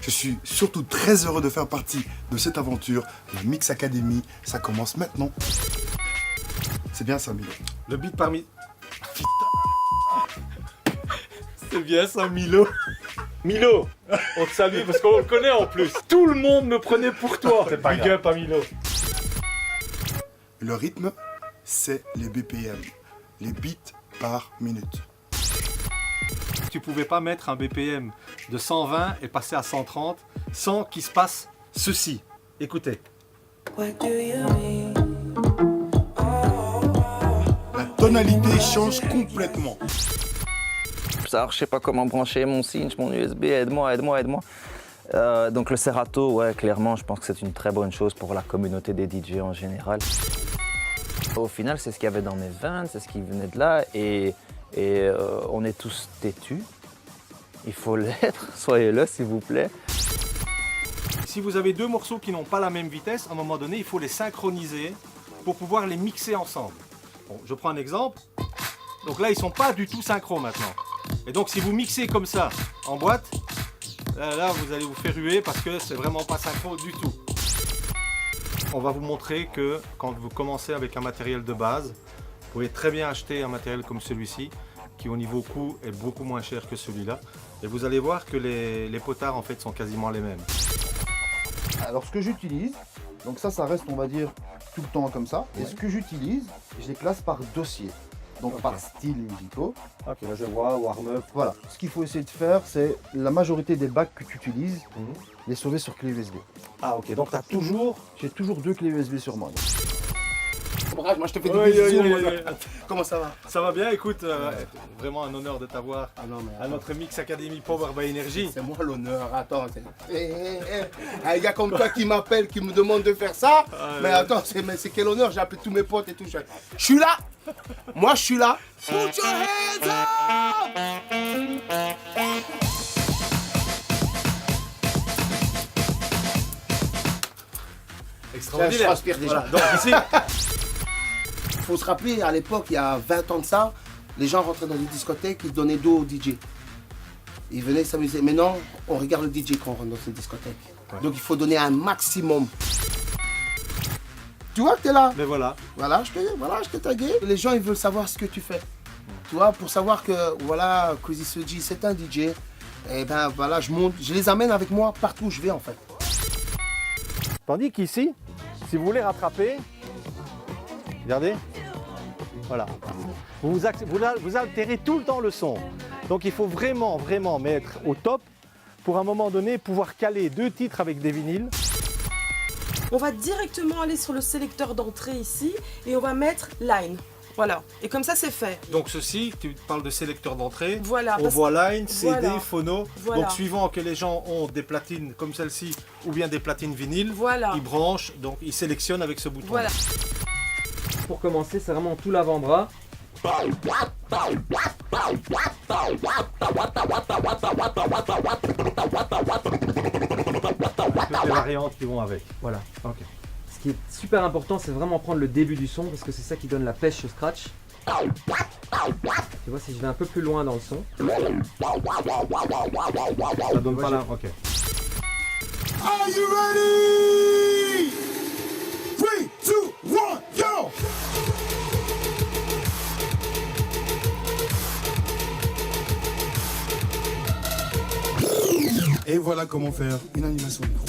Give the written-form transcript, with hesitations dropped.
Je suis surtout très heureux de faire partie de cette aventure. La Mix Academy, ça commence maintenant. C'est bien ça, Milo. Le beat parmi... C'est bien ça, Milo. Milo, on te salue parce qu'on le connaît en plus. Tout le monde me prenait pour toi. C'est pas Big up à Milo. Le rythme, c'est les BPM, les beats par minute. Tu pouvais pas mettre un BPM de 120 et passer à 130 sans qu'il se passe ceci. Écoutez. La tonalité change complètement. Ça, je sais pas comment brancher mon cinch, mon USB, aide-moi. Donc le Serato, ouais, clairement, je pense que c'est une très bonne chose pour la communauté des DJ en général. Au final, c'est ce qu'il y avait dans mes veines, c'est ce qui venait de là, et on est tous têtus. Il faut l'être, soyez-le s'il vous plaît. Si vous avez deux morceaux qui n'ont pas la même vitesse, à un moment donné, il faut les synchroniser pour pouvoir les mixer ensemble. Bon, je prends un exemple. Donc là, ils ne sont pas du tout synchro maintenant. Et donc, si vous mixez comme ça, en boîte, là, vous allez vous faire ruer parce que c'est vraiment pas synchro du tout. On va vous montrer que quand vous commencez avec un matériel de base, vous pouvez très bien acheter un matériel comme celui-ci, qui au niveau coût est beaucoup moins cher que celui-là. Et vous allez voir que les potards en fait sont quasiment les mêmes. Alors ce que j'utilise, donc ça reste on va dire tout le temps comme ça. Et ce que j'utilise, je les classe par dossier. Donc par style musicaux. Ok, là je vois, warm-up. Voilà. Ce qu'il faut essayer de faire, c'est la majorité des bacs que tu utilises, les sauver sur clé USB. Ah ok, donc tu as toujours... J'ai toujours 2 clés USB sur moi. Moi je te fais des bisous. Comment ça va? Ça va bien, écoute, vraiment un honneur de t'avoir à notre Mix Academy Power by Energy. C'est moi l'honneur, attends. Un gars comme toi qui m'appelle, qui me demande de faire ça. Mais attends, c'est quel honneur, j'ai appelé tous mes potes et tout. Je suis là. Moi je suis là. Put your hands up! Extraordinaire. Je transpire déjà. Voilà, donc ici, Il faut se rappeler, à l'époque, il y a 20 ans de ça, les gens rentraient dans des discothèques, ils donnaient dos au DJ. Ils venaient s'amuser. Maintenant, on regarde le DJ quand on rentre dans une discothèque. Ouais. Donc il faut donner un maximum. Tu vois que tu es là. mais voilà. Voilà, je t'ai tagué. Les gens, ils veulent savoir ce que tu fais. Tu vois, pour savoir que, voilà, Crazy Soji, c'est un DJ. Et ben voilà, je monte, je les amène avec moi partout où je vais en fait. Tandis qu'ici, si vous voulez rattraper, regardez, voilà, vous altérez tout le temps le son. Donc il faut vraiment mettre au top pour à un moment donné pouvoir caler 2 titres avec des vinyles. On va directement aller sur le sélecteur d'entrée ici et on va mettre line. Voilà, et comme ça c'est fait. Donc ceci, tu parles de sélecteur d'entrée, Voilà, on parce- voit line, CD, voilà. phono. Voilà. Donc suivant que les gens ont des platines comme celle-ci ou bien des platines vinyles, Voilà. ils branchent, donc ils sélectionnent avec ce bouton. Voilà. Pour commencer, c'est vraiment tout l'avant-bras. Toutes les variantes qui vont avec. Voilà. Ok. Ce qui est super important, c'est vraiment prendre le début du son parce que c'est ça qui donne la pêche au scratch. Tu vois, si je vais un peu plus loin dans le son. Ça donne pas là. Ok. Are you ready? 3, 2, 1, go! Et voilà comment faire une animation micro.